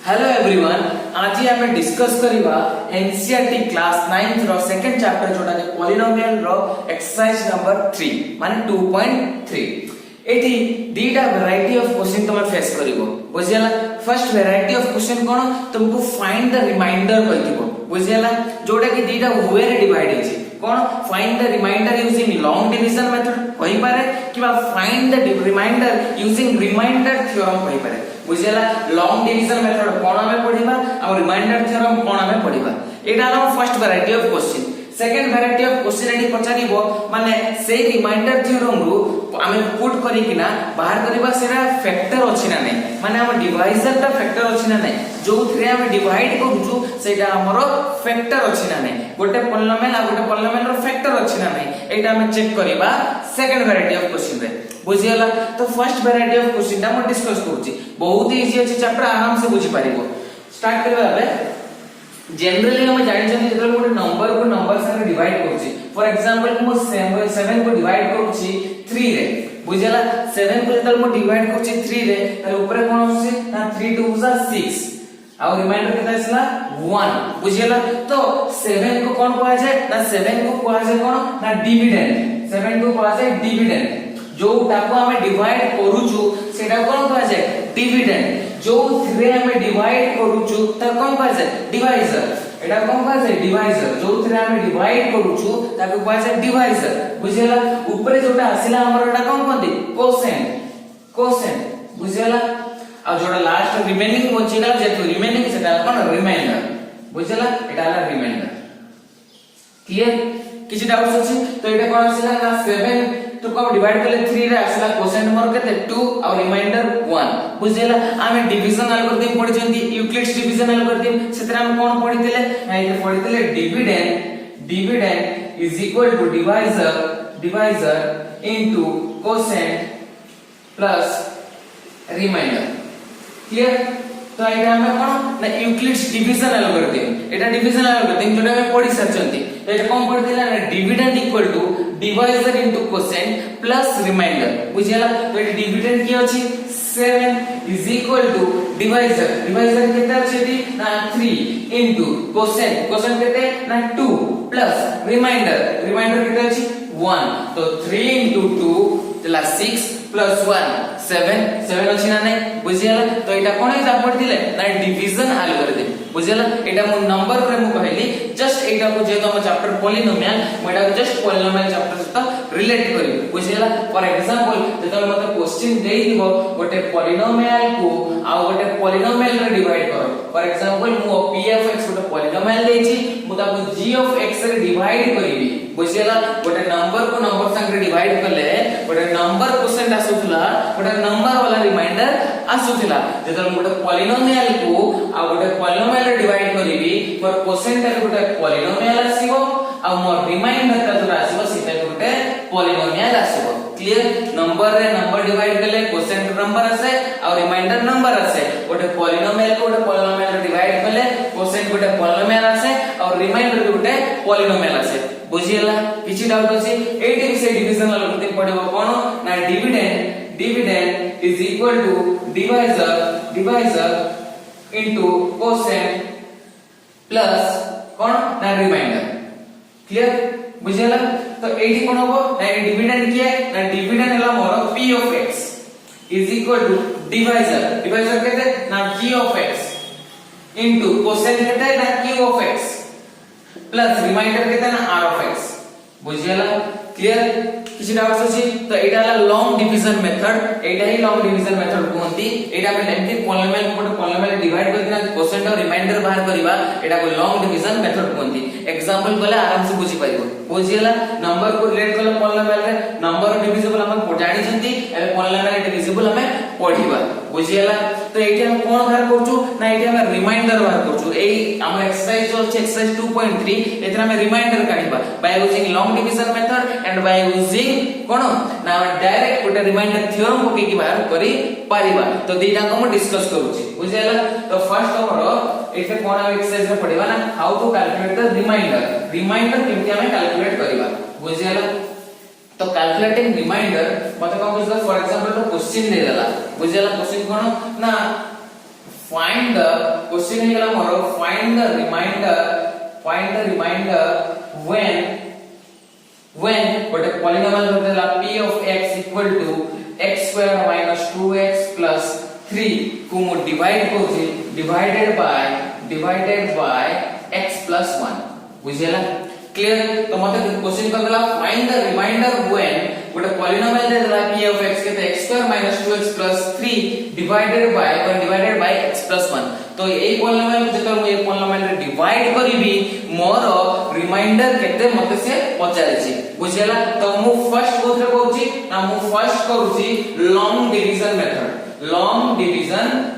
Hello everyone, आज आमे discuss करिवा एनसीईआरटी क्लास 9th रो सेकंड चैप्टर जोटा जे पॉलिनोमियल रो एक्सरसाइज नंबर 3 माने 2.3 एठी दीटा वैरायटी ऑफ क्वेश्चन तुम फेस करिवो बुझियला। फर्स्ट वैरायटी ऑफ क्वेश्चन कोन तुमको फाइंड द रिमाइंडर कहिबो बुझियला, जोटा कि दीटा वे रे डिवाइड हेछि कोन find the remainder using long division method कहि पारे किबा find the remainder using remainder theorem कहि पारे बुझियला। लॉन्ग डिवीजन मेथड कोन हमें पढिबा और रिमाइंडर थ्योरम कोन हमें पढिबा, एटा हम first variety of question. Second variety of question एडी पचारिबो माने से रिमाइंडर थ्योरम रु आमे पुट करी किना बाहर करबा सेरा फैक्टर अछि ना नै, माने हम डिवाइजर ता फैक्टर अछि ना नै, जो थ्रे हम डिवाइड करूछु सेटा हमरो फैक्टर अछि ना नै, गोटे पॉलिनोमियल आ गोटे पॉलिनोमियल रो फैक्टर अछि ना नै, एटा हम चेक करबा सेकंड वैरायटी ऑफ क्वेश्चन रे बुझियला। तो फर्स्ट वैरायटी ऑफ क्वेश्चन ता हम डिस्कस करूची, बहुत इजी अछि, चैप्टर आराम से बुझी पारिबो। स्टार्ट करबा बे जनरली हम जानि छथि जेतले गोटे नंबर को नंबर संगे डिवाइड करूची, फॉर एग्जांपल मो 7 को डिवाइड करूची 3 रे बुझियला। 7 को जेतले मो डिवाइड करूची 3 रे त ऊपर कोन होसी ना 3 2 6 और रिमाइंडर केता आसला 1 बुझियला। तो 7 को कोन कहै छै ना 7 को कहै छै कोन ना डिविडेंड, 7 को कहै छै डिविडेंड, जो टाको हमें डिवाइड करूछु सेटा कोन कहै छै डिविडेंड, जो थ्रे हमें डिवाइड करूछु त कोन कहै छै डिवाइजर, एटा कोन कहै छै डिवाइजर, जो थ्रे हमें डिवाइड करूछु ताको कहै छै डिवाइजर बुझियला। ऊपर जोटा आसिला हमर एटा कोन कहंती कोसेंट, कोसेंट बुझियला। आ जोटा लास्ट रिमेनिंग मोचिला जेतो रिमेनिंग सेटा कोन रिमाइंडर बुझियला, एटा ला रिमाइंडर। क्लियर, किछि डाउट्स अछि तो एटा कोन आसिला ना 7 तो को डिवाइड करले 3 रे आसला कोसेंट मोर केते 2 और रिमाइंडर 1 बुझियला। आमे डिवीजन एल्गोरिथम पढि छथि, यूक्लिड्स डिवीजन एल्गोरिथम सेतरा हम कोन पढितिले ना एते पढितिले dividend, dividend is equal to divisor, divisor into quotient plus remainder. Clear, तो एटा हमें कोन ना यूक्लिड्स डिवीजन एल्गोरिथम, एटा डिवीजन एल्गोरिथम जोटा हम पढि सचंती, एटा कोन पढितिला ना dividend equal to divisor into quotient plus remainder बुझियला। तो एटा डिविडेंड की अछि 7 is equal to divisor, divisor केते अछि ना 3 इनटू कोसेंट, कोसेंट केते ना 2 प्लस रिमाइंडर, रिमाइंडर केते अछि 1, तो 3 इनटू 2 तला 6 प्लस 1 7, 7 अछि ना नै बुझियला। तो एटा कोन हिसाब पढितिले ना डिवीजन एल्गोरिथम बुझियला। एटा मो नंबर रे मो कहली जस्ट एटा को जेतो हम चैप्टर पॉलिनोमियल मोडा जस्ट पॉलिनोमियल चैप्टर सहित रिलेट करी बुझियला। फॉर एग्जांपल जेतो मते क्वेश्चन देई दिबो गोटे पॉलिनोमियल को आ गोटे पॉलिनोमियल रे डिवाइड करो, फॉर एग्जांपल मो pf(x) गोटे पॉलिनोमियल देछि मु ताको g(x) रे डिवाइड करिवि बुझियला। गोटे नंबर को नंबर संगे डिवाइड करले गोटे नंबर कोसेंट आसुथला, गोटे नंबर वाला रिमाइंडर आसुथला, जेतो गोटे पॉलिनोमियल को आ गोटे पॉलिनोमियल रे डिवाइड करिवि फॉर कोसेंट रे गोटे पॉलिनोमियल आसीबो आ मोर रिमाइंडर का जोरा आसीबो सेटा गोटे पॉलिनोमियल आसीबो। क्लियर, नंबर रे नंबर डिवाइड करले कोसेंट नंबर आसे और रिमाइंडर नंबर आसे, गोटे पॉलिनोमियल को गोटे पॉलिनोमियल रे डिवाइड करले कोसेंट गोटे पॉलिनोमियल आसे और रिमाइंडर गोटे पॉलिनोमियल आसे बुझियला। किछि डाउट अछि एटी से डिवीजन एल्गोरिथम पढिबो कोन ना dividend, dividend is equal to divisor, divisor into quotient plus कोन ना रिमाइंडर। क्लियर बुझियला। तो एटी कोन होबो ना डिविडेंड किए ना डिविडेंड हला मोर p of x is equal to divisor, divisor केते ना g of x into quotient केते ना q of x plus remainder केते ना r ऑफ x बुझियला। क्लियर, किछि डाउट्स अछि तो एटा ला लॉन्ग डिवीजन मेथड, एटा ही लॉन्ग डिवीजन मेथड कहंती। एटा में एमती पॉलिनोमियल को पॉलिनोमियल डिवाइड करना कोसेंट और रिमाइंडर बाहर करबा एटा को लॉन्ग डिवीजन मेथड कहंती। एग्जांपल बोले आराम से बुझी पाइबो बुझियला। नंबर को रिलेट करले पॉलिनोमियल रे नंबर डिविजिबल हम जानि छथि, एबे पॉलिनोमियल डिविजिबल हमें पढिबा बुझियला। तो एटी हम कोन बाहर करछु ना एटी हम रिमाइंडर बाहर करछु। एई हमर एक्सरसाइज जो छै एक्सरसाइज 2.3 एतरा में रिमाइंडर काढिबा by using long division method and by using कोन ना डायरेक्ट गोटे रिमाइंडर थ्योरम को की बाहर करी पारिबा। तो दीटा को हम डिस्कस करूची बुझियला। तो फर्स्ट हमर एते कोन एक्सरसाइज में पढिबा ना how to calculate the remainder, remainder केमति हमें कैलकुलेट करिबा बुझियला। तो कैलकुलेटिंग रिमाइंडर मतलब कोन बुझला, फॉर एग्जांपल तो क्वेश्चन दे देला बुझियला। क्वेश्चन कोन ना find the question हे गला मोर find the remainder when गोटे polynomial होतेला p of x equal to x square minus 2x plus 3 को मो डिवाइड करछि divided by x plus 1 बुझेला क्लियर। तो मते क्वेश्चन करला फाइंड द रिमाइंडर व्हेन गोटे पॉलिनोमियल देला p of x केते x square minus 2x plus 3 divided by x plus 1। तो ए पॉलिनोमियल जेतो मु ए पॉलिनोमियल रे डिवाइड करिवि मोर रिमाइंडर केते मते से पचारिछि बुझेला। तो मु फर्स्ट कोथरे कहूछि ना मु फर्स्ट करूछि लॉन्ग डिवीजन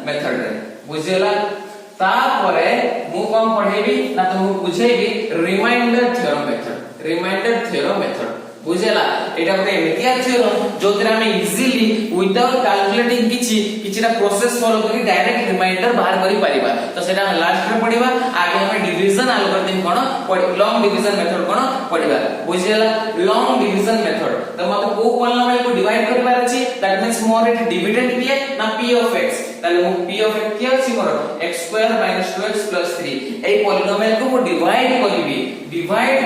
मेथड रे बुझेला। तापरे मु कोन पढेबी ना तो मु बुझेबी रिमाइंडर थ्योरम मेथड बुझेला। एटा गोटे एमितिया थ्योरम जोतरे हम इजीली विदाउट कैलकुलेटिंग किछिटा प्रोसेस फॉलो करी डायरेक्ट रिमाइंडर बाहर करि परिबा। तो सेटा हम लास्ट रे पढिबा आगे हम डिवीजन एल्गोरिथम कोन लॉन्ग डिवीजन मेथड कोन पढिबा बुझेला। लॉन्ग डिवीजन मेथड तो मते को पॉलिनोमियल को डिवाइड करिबार अछि that means more it dividend किए ना p of x ताले मु p of x किए अछि मोर x square minus 2x plus 3 a polynomial को डिवाइड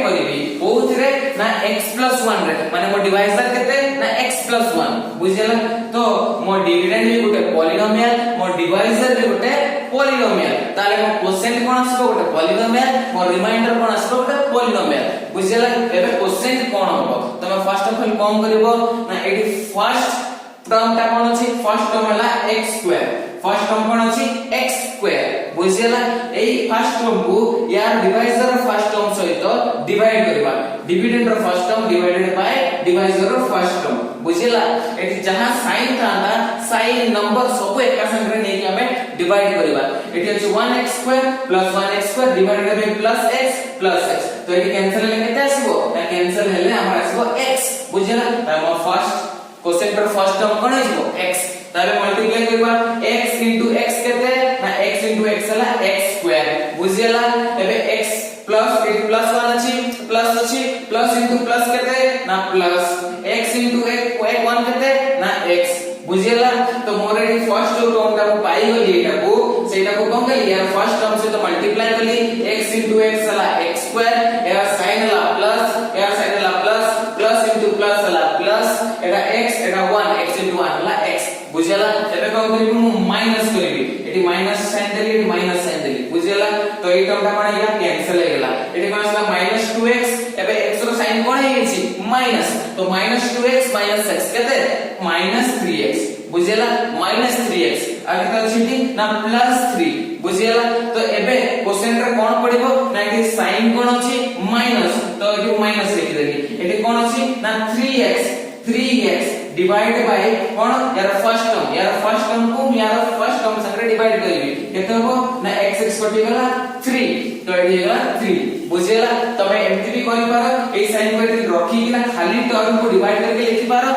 करिवि कोथरे ना x plus 1 रे माने मो डिवाइजर केते ना x plus 1 बुझेला। तो मो डिविडेंड भी गोटे पॉलिनोमियल मो डिवाइजर भी गोटे पॉलिनोमियल ताले मो कोसेंट कोन आसबो गोटे पॉलिनोमियल मो रिमाइंडर कोन आसबो गोटे पॉलिनोमियल बुझेला। एबे कोसेंट कोन होबो तमे फर्स्ट ऑफ ऑल कोन करिवो ना एडी फर्स्ट टर्म ता कोन अछि फर्स्ट टर्म हला x स्क्वायर फर्स्ट टर्म कोन अछि x स्क्वायर बुझेला। एई फर्स्ट टर्म को यार डिवाइजर फर्स्ट टर्म सहित डिवाइड करबा dividend of first term divided by divisor of first term बुझेला। एटी जहां साइन थांदा साइन नंबर सब एका संगे नै कि हमें डिवाइड करबा एटी अछि 1x square plus 1x square divided by plus x तो एटी कैंसिल हेले केते आसीबो ना कैंसिल हेले हमर आसीबो x बुझेला। त हम फर्स्ट क्वेश्चन पर फर्स्ट टर्म कोन आसीबो x ताले मल्टीप्लाई करबा x into x केते ना x into x हला x स्क्वायर बुझेला। एबे x प्लस 1 प्लस 1 अछि प्लस into प्लस केते ना प्लस x into x 1 केते ना x बुझेला। तो मोर एडी फर्स्ट टर्म ता को पाई गली एटा को सेटा को कोन गली यार फर्स्ट टर्म से तो मल्टीप्लाई गली x into x हला x स्क्वायर यार साइन हला प्लस into प्लस हला प्लस एटा x एटा 1 x into 1 हला x बुझेला। एबे कोन करिबि मु माइनस करिबि एटी माइनस साइन देली बुझेला। तो ए टर्म ता कोन हेला कैंसिल हे गेला एटी कोन आसला -2x एबे x रो साइन कोन हे गेछि माइनस तो -2x - x केते -3x बुझेला -3x आगे त छिटी ना +3 बुझेला। तो एबे क्वेश्चन रे कोन पडिबो ना कि साइन कोन अछि माइनस तो एटी माइनस लिखि देली एटी कोन अछि ना 3x डिवाइड बाय कोन यार फर्स्ट टर्म को यार फर्स्ट टर्म संगे डिवाइड करिवि केते हो ना x कटि गेला 3 तो एटी गेला 3 बुझेला। तमे एमती भी करि पारो ए साइन को रखी कि ना खाली टर्म को डिवाइड करके लिखि पारो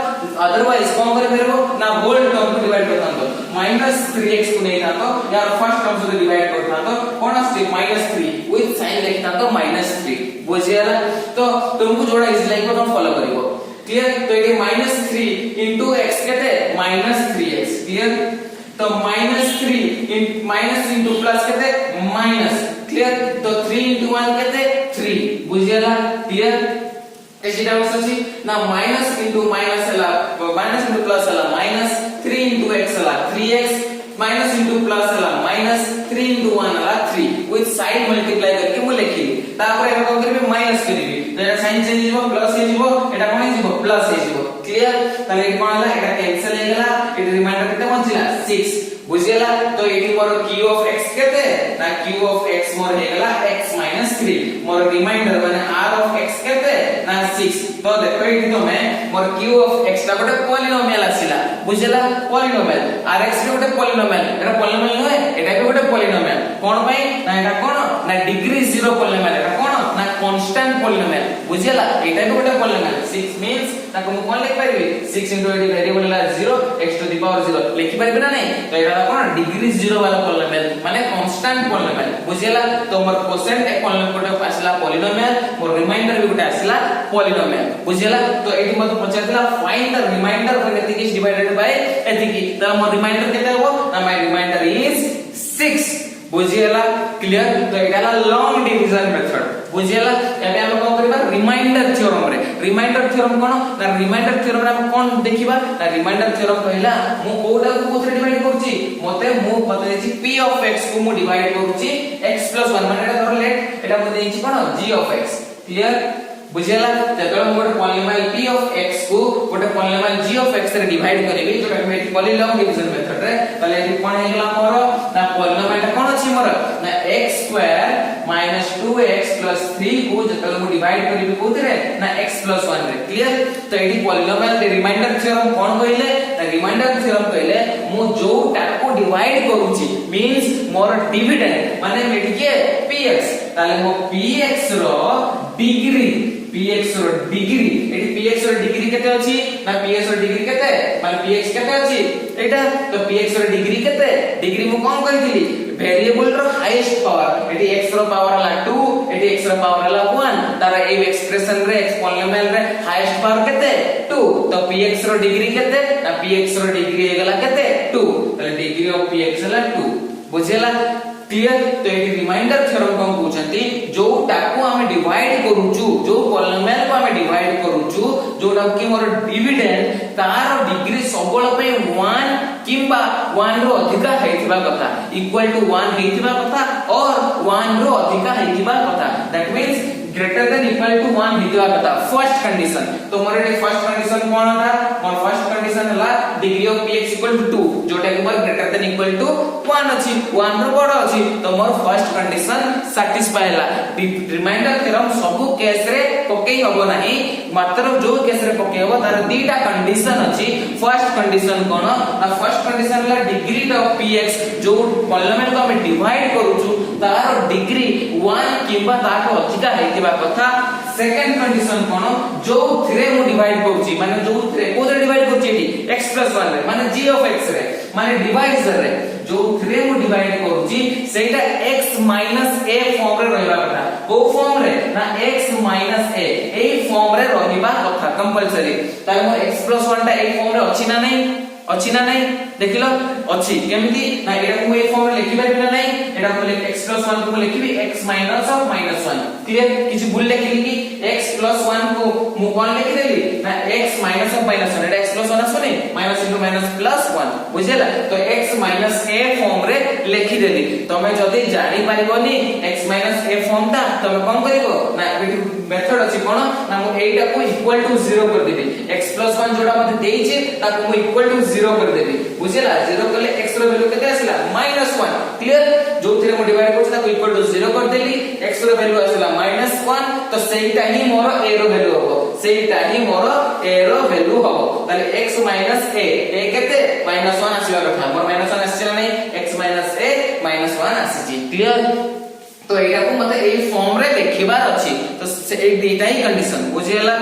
अदरवाइज कोन करे फेरबो ना होल टर्म को डिवाइड करतांतो -3x को नै थातो यार फर्स्ट टर्म से डिवाइड करतांतो कोन आसी -3 विथ साइन लिखतांतो -3 बुझेला। तो तुमको जोड़ा इज लाइक को तुम फॉलो करिवो क्लियर। तो ये -3 into x केते -3x क्लियर। तो -3 माइनस into प्लस केते माइनस क्लियर। तो 3 into 1 केते 3 बुझियला क्लियर। एसिटा बसछि ना माइनस into माइनस हला माइनस into प्लस हला -3 into x हला 3x माइनस into प्लस हला -3 into 1 हला 3 विथ साइन मल्टीप्लाई करके मु लिखि तापर एटा कोन करबे माइनस करबे एटा साइन चेंज हिबो प्लस हे हिबो एटा कोन हिबो प्लस हे हिबो क्लियर। ताले एटा कोन हला एटा कैंसिल हे गेला एटा रिमाइंडर केते बचिला 6 बुझियला। तो eighty more q of x केते ना q of x मोर हे गेला x - 3 मोर रिमाइंडर माने r of x केते ना 6। तो देखो एटी तो मैं मोर q of x ता गोटे पॉलिनोमियल आसिला बुझियला पॉलिनोमियल rx भी गोटे पॉलिनोमियल एटा पॉलिनोमियल नय एटा भी गोटे पॉलिनोमियल कोन पई ना एटा कोन ना डिग्री 0 पॉलिनोमियल एटा कोन ना कांस्टेंट पॉलिनोमियल बुझियला। एटा भी गोटे पॉलिनोमियल 6 मींस ताको मु कोन लिख पाइबी 6 into एटी वेरिएबल ला 0 x to the power 0 लिखि पाइबी ना नै। तो एटा कोन डिग्री 0 वाला पॉलिनोमियल माने कांस्टेंट पॉलिनोमियल बुझियला। तो मोर कोसेंट एक पॉलिनोमियल कोटे आसला पॉलिनोमियल मोर रिमाइंडर भी कोटे आसला पॉलिनोमियल बुझियला। तो एटी मत पचारला फाइंड द रिमाइंडर व्हेन एथिक इज डिवाइडेड बाय एथिक। तो मोर रिमाइंडर केते हो ना माय रिमाइंडर इज 6 बुझियला क्लियर तो एटा लॉन्ग डिवीजन मेथड बुझियला एबे हम कोन करबा रिमाइंडर थ्योरम रे रिमाइंडर थ्योरम कोन ना रिमाइंडर थ्योरम रे हम कोन देखिबा ना रिमाइंडर थ्योरम कहला मु कोडा को कोथरे डिवाइड करछि मते मु बतैछि p ऑफ x को मु डिवाइड करछि x + 1 माने एटा धर लेट एटा मु देछि कोन g ऑफ x क्लियर बुझियला जेतले हम गोटे पॉलीनोमियल p ऑफ x को गोटे पॉलीनोमियल g ऑफ x रे डिवाइड करबी जोटा हम एटी पॉलीलॉन्ग डिवीजन मेथड रे तले एटी कोन हेला मोर ना पॉलीनोमियल टा कोन अछि मोर ना x² - 2x + 3 को जेतले मु डिवाइड करबी कोथरे ना x + 1 रे क्लियर तो एटी पॉलीनोमियल रे रिमाइंडर थ्योरम कोन कहले ना रिमाइंडर थ्योरम कहले मु जो टाको डिवाइड करूची मींस मोर डिविडेंड माने मेटिके px ताले मो px रो डिग्री px रो डिग्री एटी px रो डिग्री केते अछि ना px रो डिग्री केते माने px केते अछि एटा तो px रो डिग्री केते डिग्री मु कोन कहितली वेरिएबल रो हाईएस्ट पावर एटी x रो पावर हला 2 एटी x रो पावर हला 1 तारा ए एक्सप्रेशन रे x पॉलीनोमियल रे हाईएस्ट पावर केते 2 तो px रो डिग्री केते ना px रो डिग्री हेगला केते 2 तो डिग्री ऑफ px हला 2 बुझेला क्लियर तो एटी रिमाइंडर थ्योरम कोन कहउछंती जो टाको हमें डिवाइड करूचू जो पॉलीनोमियल को हमें डिवाइड करूचू जोटा कि मोर डिविडेंड तार डिग्री सबल पे 1 किंबा 1 रो अधिका हेतिबा कथा इक्वल टू 1 हेतिबा कथा और 1 रो अधिका हेतिबा कथा that means greater than equal to 1 हेतिबा कथा फर्स्ट कंडीशन तो मोर एटी फर्स्ट कंडीशन कोन था मोर फर्स्ट कंडीशन हला degree of px equal to 2 जोटा कि मोर ग्रेटर देन इक्वल टू 1 अछि 1 रो बड़ अछि तो मोर फर्स्ट कंडीशन सैटिस्फाई हला रिमाइंडर थ्योरम सब केस रे पकेई हबो नाही मात्र जो केस रे पकेई हबो तार दीटा कंडीशन अछि फर्स्ट कंडीशन कोन ना फर्स्ट कंडीशन हला डिग्री ऑफ px जो पॉलीनोमियल को हम डिवाइड करूछु तार डिग्री 1 किंबा ताको अधिका हेतिबा कथा सेकंड कंडीशन कोन जो थ्रे मु डिवाइड करूची माने जो थ्रे कोदे डिवाइड करूची एटी x + 1 रे माने g ऑफ x रे माने डिवाइडर रे जो थ्रे मु डिवाइड करूची सेटा x - a फॉर्म रे रहबा कथा ओ फॉर्म रे ना x - a ए फॉर्म रे रहबा कथा कंपलसरी तार मो x + 1 टा ए फॉर्म रे अछि ना नहीं देखिलो अछि केमिति ना एटा को ए फॉर्म रे लिखि पाइबे ना नहीं एटा को x + 1 को लिखिबी x - (-1) क्लियर किछि भूल लिखिली कि x + 1 को मु कोन लिखि देली ना x - (-1) एटा x + 1 आसुनी माइनस इनटू माइनस प्लस 1 बुझेला तो x - a फॉर्म रे लिखि देली तमे जदी जानि पाइबोनी x - a फॉर्म ता तमे कोन करिवो ना एटी मेथड अछि कोन ना मु एटा को इक्वल टू 0 कर देबी x + 1 जोडा मते देइछे ताको मु इक्वल टू 0 कर देबी बुझेला 0 करले x रो वैल्यू केते आसिला -1 क्लियर जो थरे मु डिवाइड करछ ताको इक्वल टू 0 कर देली x रो वैल्यू आसिला -1 तो सेइटा ही मोर a रो वैल्यू हबो सेइटा ही मोर a रो वैल्यू हबो ताले x - a केते -1 आसिला कथा मोर -1 आसिला नै x - a -1 आसीची क्लियर तो एटा को मते ए फॉर्म रे लिखिबार अछि तो ए दुईटा ही कंडीशन बुझियला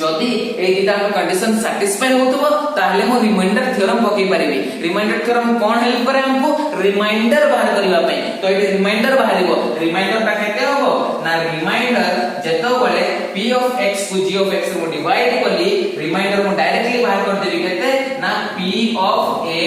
जदी ए दुईटा कंडीशन सैटिस्फाई होतबो ताहले मो रिमाइंडर थ्योरम पकई परिबी रिमाइंडर थ्योरम कोन हेल्प करे हमको रिमाइंडर बाहर करिवा पई तो ए रिमाइंडर बाहरिबो रिमाइंडर ता केते होबो ना रिमाइंडर जेतो बले p ऑफ x को g ऑफ x को डिवाइड करली रिमाइंडर को डायरेक्टली बाहर कर देबी केते ना p ऑफ a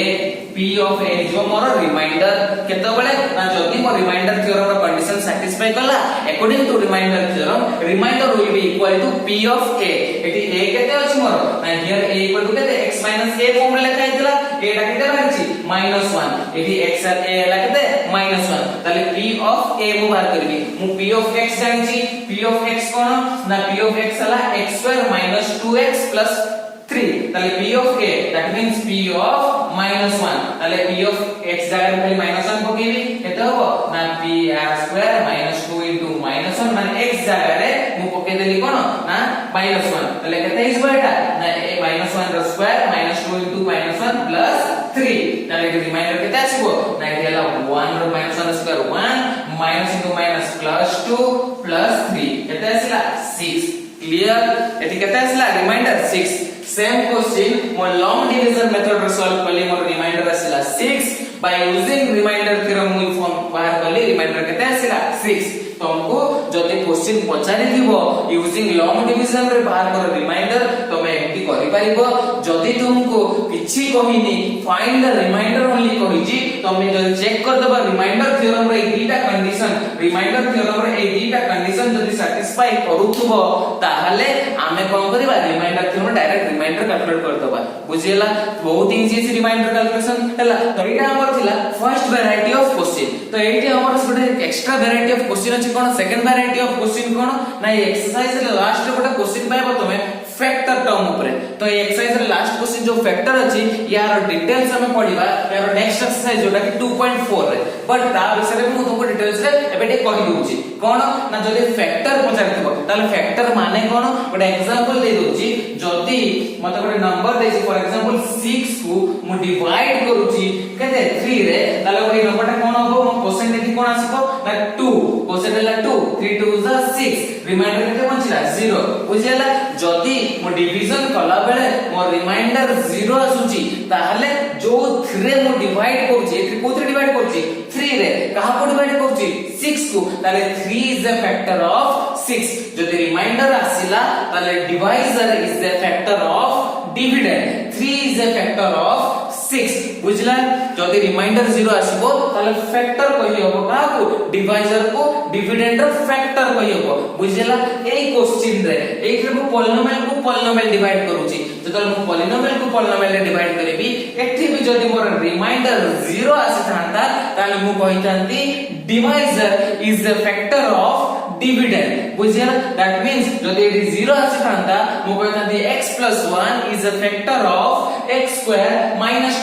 जो मोर रिमाइंडर केतो बले ना जदी मो रिमाइंडर थ्योरम रो कंडीशन सैटिस्फाई करला according to remainder theorem remainder will be equal to p of a एटी a केते अछि मोर ना हियर a इक्वल टू केते x - a फॉर्म रे लिखा हितला a टा केते बाहरछि -1 एटी x a हला केते -1 ताले p ऑफ a मु बाहर करबी मु p of x जानिछि p of x कोन ना p ऑफ x हला x² - 2x + 3 ताले p of a that means p of -1 ताले p ऑफ x जगह खाली -1 पकेबी केते होबो ना p² - 2 * -1 माने x जगह रे मु पके देली कोन ना -1 ताले केते हिसबो एटा ना -1 रो स्क्वायर -2 * -1 + 3 ताले रिमाइंडर केते आसीबो ना एला 1 रो -1 स्क्वायर 1 -2 + 3 केते आसीला 6 क्लियर एटी केते आसीला रिमाइंडर 6 सेम क्वेश्चन मो लॉन्ग डिवीजन मेथड रे सॉल्व करली मोर रिमाइंडर आसीला 6 बाय यूजिंग रिमाइंडर थ्योरम मु फॉर्म बाहर करली रिमाइंडर केते आसीला 6 तुमको जदी क्वेश्चन पचारि दिबो यूजिंग लॉन्ग डिवीजन रे बाहर कर रिमाइंडर तमे एटी करि परिबो जदि तुमको किछि कहिनी फाइंड द रिमाइंडर ओनली कहिजी तमे जदि चेक कर देबा रिमाइंडर थ्योरम रे दीटा कंडीशन रिमाइंडर थ्योरम रे ए दीटा कंडीशन जदि सैटिस्फाई करूथबो ताहले आमे कोन करबा remainder theorem direct remainder calculate कर देबा बुझियला बहुत इजी से रिमाइंडर कैलकुलेशन हला तो एटा हमर थिला फर्स्ट वैरायटी ऑफ क्वेश्चन तो एटी हमर गोटे एक्स्ट्रा वैरायटी ऑफ क्वेश्चन अछि कोन सेकंड वैरायटी ऑफ क्वेश्चन कोन ना एक्सरसाइज रे लास्ट गोटे क्वेश्चन पाइबो तमे फैक्टर टर्म ऊपर तो ये एक्सरसाइज रे लास्ट क्वेश्चन जो फैक्टर अछि यार डिटेल्स हमें पढिबा यार नेक्स्ट एक्सरसाइज जोटा कि 2.4 रे बट ता विषय रे मु तुमको डिटेल्स रे एबे कहि दूची कोन ना जदि फैक्टर पचारथिबो ताले फैक्टर माने कोन गोटे एग्जांपल दे दूची जदि मते गोटे नंबर देछि फॉर एग्जांपल 6 को मु डिवाइड करूची केते 3 रे ताले ओई नंबरटा कोन होबो मो क्वेश्चन देखि कोन आसीबो ना 2 क्वेश्चन हैला 2 3 2 6 रिमाइंडर केते बंचिला 0 बुझियला जदि मो डिवीजन कला बेले मो रिमाइंडर 0 आसुची ताहले जो 3 मो डिवाइड करूची एथि कोथि डिवाइड करूची 3 रे कहा को डिवाइड करूची 6 को ताले 3 इज अ फैक्टर ऑफ 6 जदि रिमाइंडर आसिला ताले divisor is a factor of dividend 3 is a factor of 6 बुझला जदि रिमाइंडर 0 आसीबो ताले फैक्टर कहि हबो का को डिवाइजर को डिविडेंड रो फैक्टर कहि हबो बुझला एई क्वेश्चन रे एथि को पॉलिनोमियल डिवाइड करूची जदि मु पॉलिनोमियल को पॉलिनोमियल रे डिवाइड करबी एथि भी जदि मोर रिमाइंडर 0 आसीथांता ताले मु कहितांती divisor is a factor of dividend बुझियला दैट मींस जदि एटी 0 आसीथांता मु कहितांती x + 1 is a factor of x *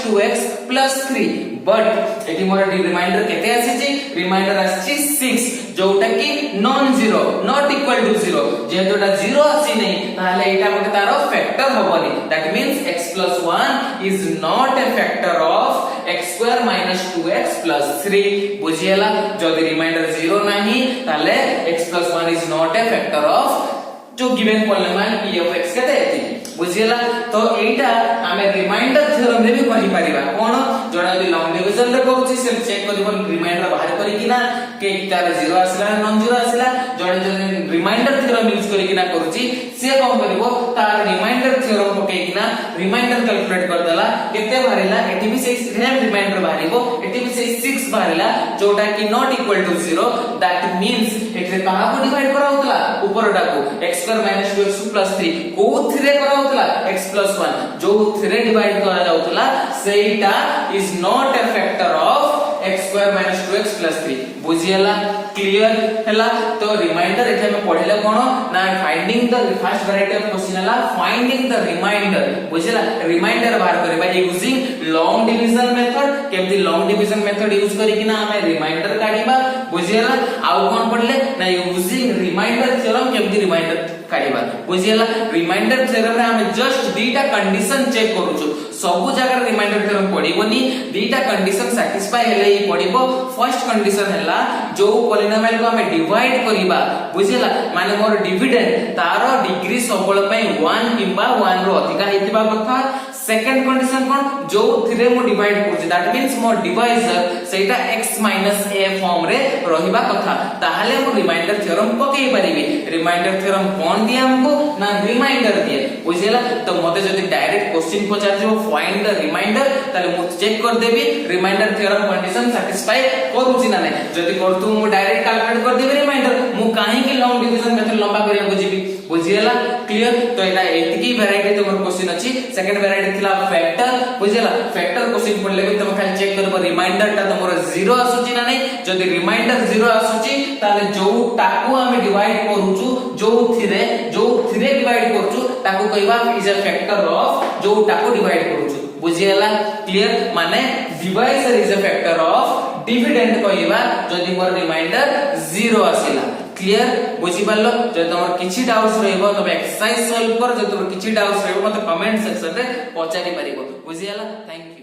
2x + 3 but एटी मोर रिमाइंडर केते आसीची रिमाइंडर आसीची 6 जोटा कि non zero not equal to 0 जेतोटा 0 आसी नै ताले एटा मते तारो फैक्टर होबनी that means x + 1 is not a factor of x * 2x + 3 बुझियला जदि रिमाइंडर 0 नाही ताले x + 1 is not a factor of जो given polynomial p of x केते एति बुझियला तो एटा हमें रिमाइंडर थ्योरम रे भी कहि परिबा कोन जोडा दि लॉन्ग डिवीजन रे करूची से चेक करबो रिमाइंडर बाहर करी किना के तार 0 आसिला नॉन 0 आसिला जोडा जो रिमाइंडर थ्योरम यूज करी किना करूची से कोन करबो तार रिमाइंडर थ्योरम पके किना रिमाइंडर कैलकुलेट कर देला केते बाहरिला एटी भी से सेम रिमाइंडर बाहरिबो एटी भी से 6 बाहरिला जोडा कि not equal to 0 that means एथे कहा को डिवाइड करा होतला ऊपरटा को x * 2x + 3 कोथिरे करा होतला x + 1 जो थिरे डिवाइड करा जाउतला सेटा is not a factor of x * 2x + 3 बुझियला क्लियर हला तो रिमाइंडर एथे में पढिले कोन ना finding the first variety of question हला फाइंडिंग द रिमाइंडर बुझियला रिमाइंडर बाहर करबा यूजिंग लॉन्ग डिवीजन मेथड केमति लॉन्ग डिवीजन मेथड यूज करी किना हमें रिमाइंडर काढिबा बुझियला आउ कोन पढले ना यूजिंग रिमाइंडर थ्योरम केमति रिमाइंडर काढिबा बुझियला रिमाइंडर थ्योरम रे हमें जस्ट दीटा कंडीशन चेक करूछु सबु जगह रिमाइंडर थ्योरम पढिबोनी दीटा कंडीशन सैटिस्फाई हेले ही पढिबो फर्स्ट कंडीशन हैला जो पॉलिनोमियल को हमें डिवाइड करिबा बुझियला माने मोर डिविडेंड तारो डिग्री सबल पई 1 किबा 1 रो अधिका हेतिबा कथा सेकंड कंडीशन कोन जो थिरे मो डिवाइड करछि दैट मींस मोर डिवाइजर सेटा x - a फॉर्म रे रहिबा कथा ताहाले मो रिमाइंडर थ्योरम पकेई परिबी रिमाइंडर थ्योरम कोन दिए हमको ना रिमाइंडर दिए बुझियला तो मते जदी डायरेक्ट क्वेश्चन पचार जो फाइंड द रिमाइंडर ताले मु चेक कर देबी रिमाइंडर थ्योरम कंडीशन सैटिस्फाई करूछि ना नै जदी करतु मु डायरेक्ट कैलकुलेट कर देबी रिमाइंडर मु काहे कि लॉन्ग डिवीजन मेथड लंबा करिया बुझिबी बुझियला क्लियर तो एटा एतिकी वैरायटी तमर क्वेश्चन अछि सेकंड वैरायटी थिला फैक्टर बुझियला फैक्टर क्वेश्चन पढले भी तम खाली चेक करबो रिमाइंडर ता तमर 0 आसुची ना नै जदी रिमाइंडर 0 आसुची ताले जो टाकू हम डिवाइड करूछु जो थिरे डिवाइड करूछु ताकू कहबा इज अ फैक्टर ऑफ जो टाकू डिवाइड करूछु बुझियला क्लियर माने divisor is a factor of dividend कहबा जदी मोर रिमाइंडर 0 आसिला क्लियर बुझी पालो जे तमर किछि डाउट्स रहइबो तबे एक्सरसाइज सॉल्व कर जे तमर किछि डाउट्स रहइबो मते कमेंट सेक्शन रे पचारि परिबो बुझियला थैंक यू।